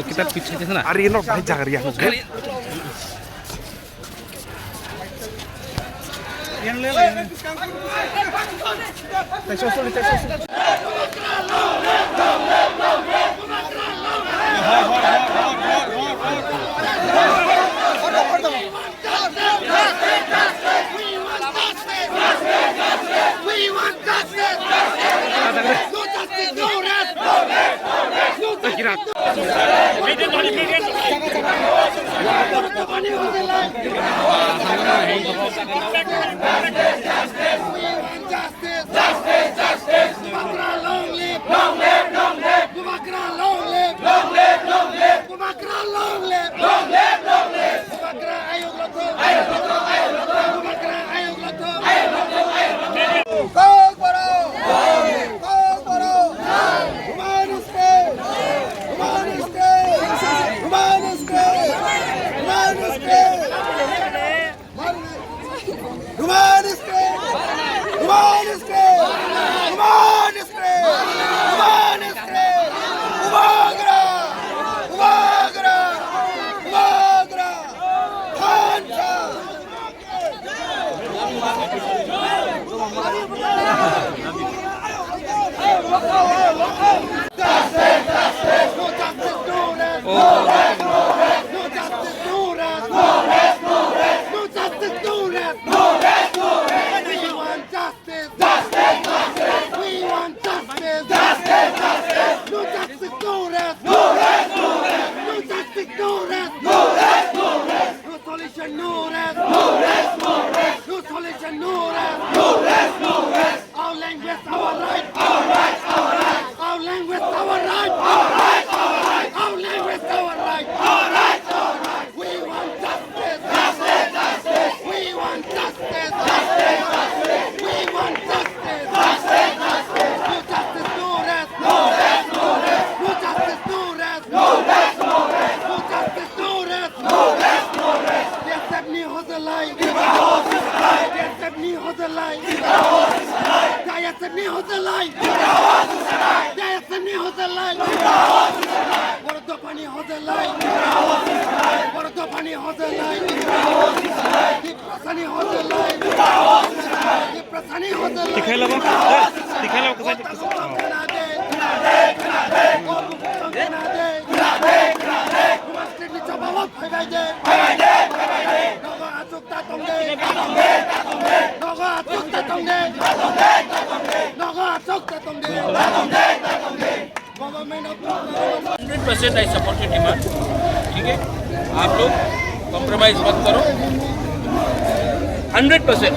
kita picture di sana. Arino banyak ya. Yang lele. I support your demand. ठीक है, आप लोग compromise मत करो. 100%.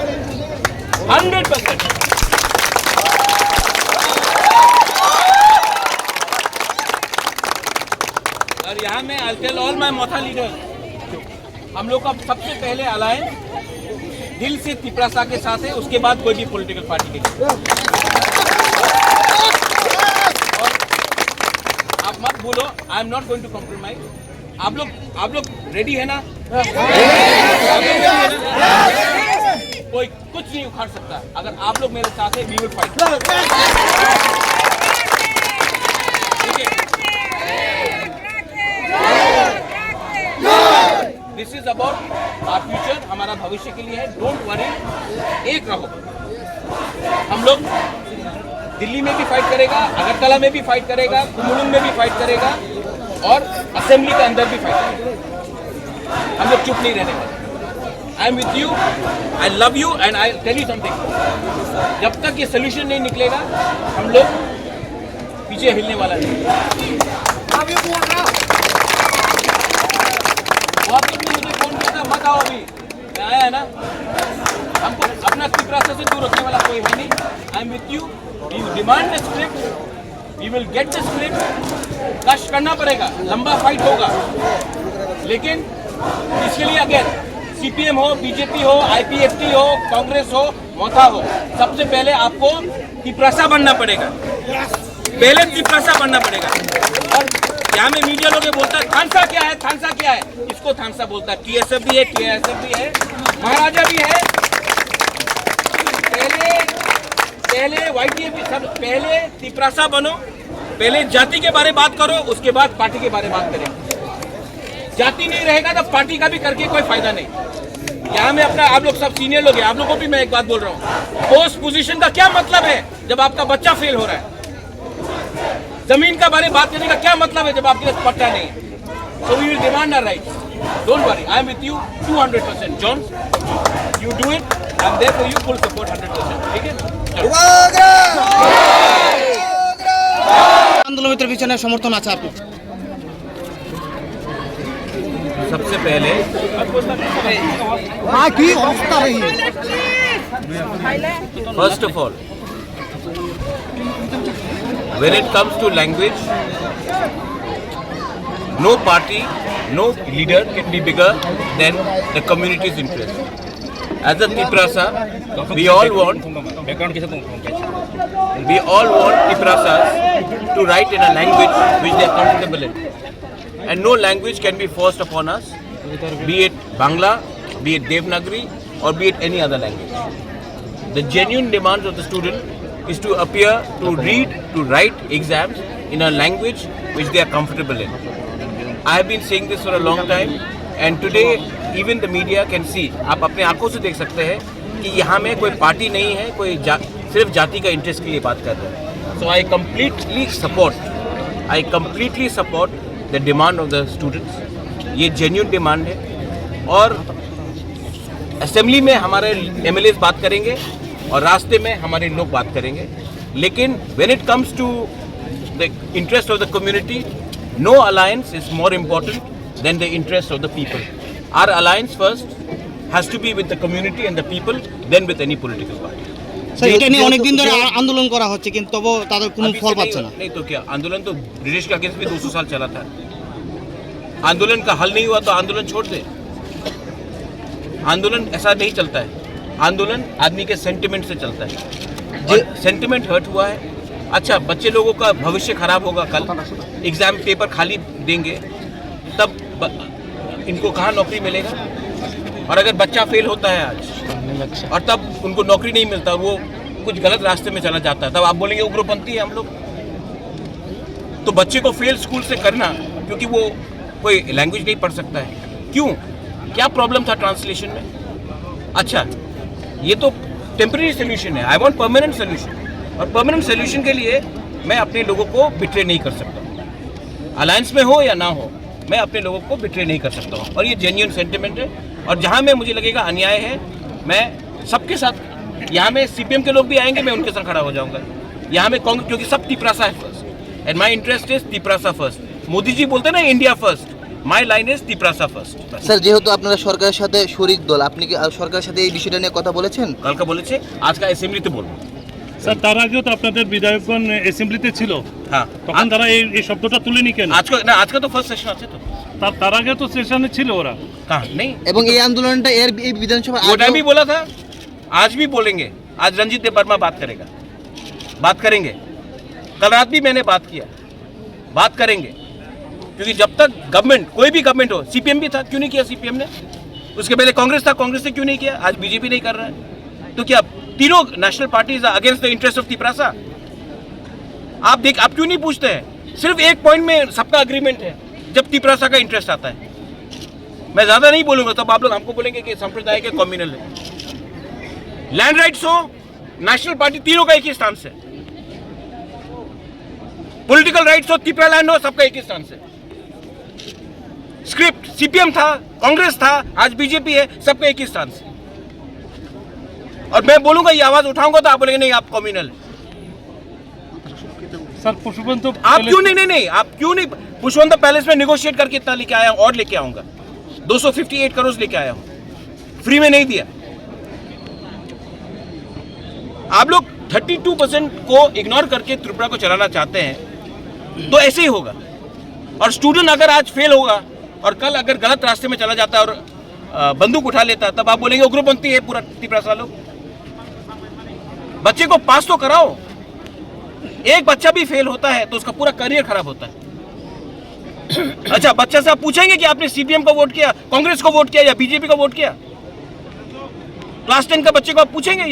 और यहाँ में I'll tell all my Motha leaders, हम लोग का सबसे पहले अलायंस दिल से तिपरासा के साथ है, उसके बाद कोई भी पॉलिटिकल पार्टी के लिए. आप मत बोलो I am not going to compromise. आप लोग रेडी है ना? कोई कुछ नहीं उखाड़ सकता. अगर आप लोग मेरे साथ है, we will fight. This is about our future. हमारा भविष्य के लिए है. डोंट वरी, एक रहो. हम लोग दिल्ली में भी फाइट करेगा, अगरतला में भी फाइट करेगा, कुमुलुंग में भी फाइट करेगा और असेंबली के अंदर भी फाइट करेगा. हम लोग चुप नहीं रहने वाले. I am with you, I love you and I tell you something. जब तक ये सोल्यूशन नहीं निकलेगा, हम लोग पीछे हिलने वाला नहीं. बहुत मुझे फोन किया, मत आओ अभी. आया है ना? हमको अपना तिपरासा से दूर रखने वाला कोई है नहीं. आई am with you. You demand the script, we will get the script. कष्ट करना पड़ेगा, लंबा फाइट होगा, लेकिन इसके लिए अगर सीपीएम हो, बीजेपी हो, आईपीएफटी हो, कांग्रेस हो, मोथा हो, सबसे पहले आपको तिपरासा बनना पड़ेगा. पहले तिपरासा बनना पड़ेगा. और यहाँ में मीडिया लोग बोलता है थानसा क्या है, थानसा क्या है. इसको थानसा बोलता है. टीएसएफ भी है, टीएसएफ भी है, महाराजा भी है. पहले YTF सब पहले तिपरासा बनो, पहले जाति के बारे में बात करो, उसके बाद पार्टी के बारे में बात करें। जाति नहीं रहेगा तो पार्टी का भी करके कोई फायदा नहीं। यहाँ में अपना, आप लोग सब सीनियर लोग हैं, आप लोगों को भी मैं एक बात बोल रहा हूँ, पोस्ट पोजीशन का क्या मतलब है जब आपका बच्चा फेल हो रहा है? जमीन का बारे में बात करने का क्या मतलब है जब आपके पास पट्टा नहीं है? So we will demand our rights. Don't worry, I am with you 200%. John, you do it. I am there for you, full support 100%. ठीक है? আন্দোলনের পিছনে সমর্থন আছে আপনি? सबसे पहले কি অবস্থা রही first of all, when it comes to language, no party, no leader can be bigger than the community's interest. As a Tiprasa, we all want Tiprasas to write in a language which they are comfortable in. And no language can be forced upon us, be it Bangla, be it Devanagari, or be it any other language. The genuine demands of the student is to appear, to read, to write exams in a language which they are comfortable in. I have been saying this for a long time, and today even the media can see. आप अपने आंखों से देख सकते हैं कि यहाँ में कोई पार्टी नहीं है, कोई सिर्फ जाति का इंटरेस्ट के लिए बात कर रहे हैं. So I completely support the demand of the students. ये genuine demand है और असेंबली में हमारे MLAs बात करेंगे और रास्ते में हमारे लोग बात करेंगे. लेकिन when it comes to the interest of the community, no alliance is more important than the interest of the people. Our alliance first has to be with the community and the people, then with any political party. Sir এটা নিয়ে অনেক দিন ধরে আন্দোলন করা হচ্ছে কিন্তু তবু তাদের কোনো ফল পাচ্ছে না। नहीं तो क्या, आंदोलन तो ब्रिटिश के अगेंस्ट भी 200 साल चला था. आंदोलन का हल नहीं हुआ तो आंदोलन छोड़ दे. आंदोलन ऐसा नहीं चलता है. आंदोलन आदमी के सेंटिमेंट से चलता है. और सेंटिमेंट हर्ट हुआ है. अच्छा, बच्चे लोगों का भविष्य खराब होगा, कल एग्जाम पेपर खाली देंगे, तब इनको कहाँ नौकरी मिलेगा? और अगर बच्चा फेल होता है आज और तब उनको नौकरी नहीं मिलता, वो कुछ गलत रास्ते में चला जाता है, तब आप बोलेंगे उग्रपंथी है हम लोग. तो बच्चे को फेल स्कूल से करना क्योंकि वो कोई लैंग्वेज नहीं पढ़ सकता है, क्यों? क्या प्रॉब्लम था ट्रांसलेशन में? अच्छा, ये तो टेम्परेरी सोल्यूशन है. I want permanent solution. और परमानेंट सोल्यूशन के लिए मैं अपने लोगों को बिट्रे नहीं कर सकता. अलायंस में हो या ना हो, मैं अपने लोगों को बिट्रे नहीं कर सकता हूँ. और ये जेन्युइन सेंटिमेंट है. और जहाँ में मुझे लगेगा अन्याय है, मैं सबके साथ, यहाँ में CPM के लोग भी आएंगे, मैं उनके साथ खड़ा हो जाऊँगा. यहाँ में कांग्रेस, क्योंकि सब तिपरासा है first, and my interest is Tiprasa first. Modi ji बोलते हैं ना India first, my line is Tiprasa first. Sir যেহেতু আপনারা সরকারের সাথে শরিক দল, আপনি কি সরকারের সাথে এই বিষয়টা নিয়ে কথা বলেছেন? কালকে বলেছে, আজকে অ্যাসেম্বলিতে বলবো. স্যার তার আগেও তো আপনাদের বিধায়কগণ অ্যাসেম্বলিতে ছিল, হ্যাঁ, তখন তারা এই শব্দটা তুলেনি কেন? আজকে তো ফার্স্ট সেশন আছে, তো তার আগে তো সেশনে ছিল ওরা। कहाँ नहीं. এবং এই আন্দোলনটা এই বিধানসভা वो टाइम भी बोला था, आज भी बोलेंगे. आज रंजीत देव वर्मा बात करेगा, बात करेंगे. कल रात भी मैंने बात किया, बात करेंगे. क्योंकि जब तक गवर्नमेंट, कोई भी गवर्नमेंट हो, CPM भी था, क्यों नहीं किया CPM ने? उसके पहले कांग्रेस था, कांग्रेस ने क्यों नहीं किया? आज BJP नहीं कर रहा है. तो क्या तीनों national parties against the interest of Tiprasa? आप क्यों नहीं पूछते हैं? सिर्फ एक पॉइंट में सबका अग्रीमेंट है, जब तिपरासा का इंटरेस्ट आता है. मैं ज्यादा नहीं बोलूंगा, तब आप लोग हमको बोलेंगे कि संप्रदाय के कम्युनल है. लैंड राइट्स हो, नेशनल पार्टी, तीनों का एक ही स्टांस है. पॉलिटिकल राइट्स हो, तिपरा लैंड हो, सबका एक ही स्टांस है. स्क्रिप्ट CPM था, कांग्रेस था, आज BJP है, सबका एक ही स्टांस है. और मैं बोलूंगा, ये आवाज उठाऊंगा तो आप बोलेंगे नहीं आप कम्युनल है. স্যার পশুপন্ত आप क्यों नहीं, आप क्यों नहीं? पुष्पवंत पैलेस में निगोशिएट करके इतना लेके आया हूं और लेके आऊंगा. 258 करोड़ लेके आया हूं, फ्री में नहीं दिया. आप लोग 32% को इग्नोर करके त्रिपुरा को चलाना चाहते हैं, तो ऐसे ही होगा. और स्टूडेंट अगर आज फेल होगा और कल अगर गलत रास्ते में चला जाता है और बंदूक उठा लेता है, तब आप बोलेंगे उग्रपंथी है पूरा तिपरासा लोग. बच्चे को पास तो कराओ. एक बच्चा भी फेल होता है तो उसका पूरा करियर खराब होता है. अच्छा, बच्चा से आप पूछेंगे कि आपने CPM को वोट किया, कांग्रेस को वोट किया या BJP को वोट किया? क्लास 10 का बच्चे को आप पूछेंगे?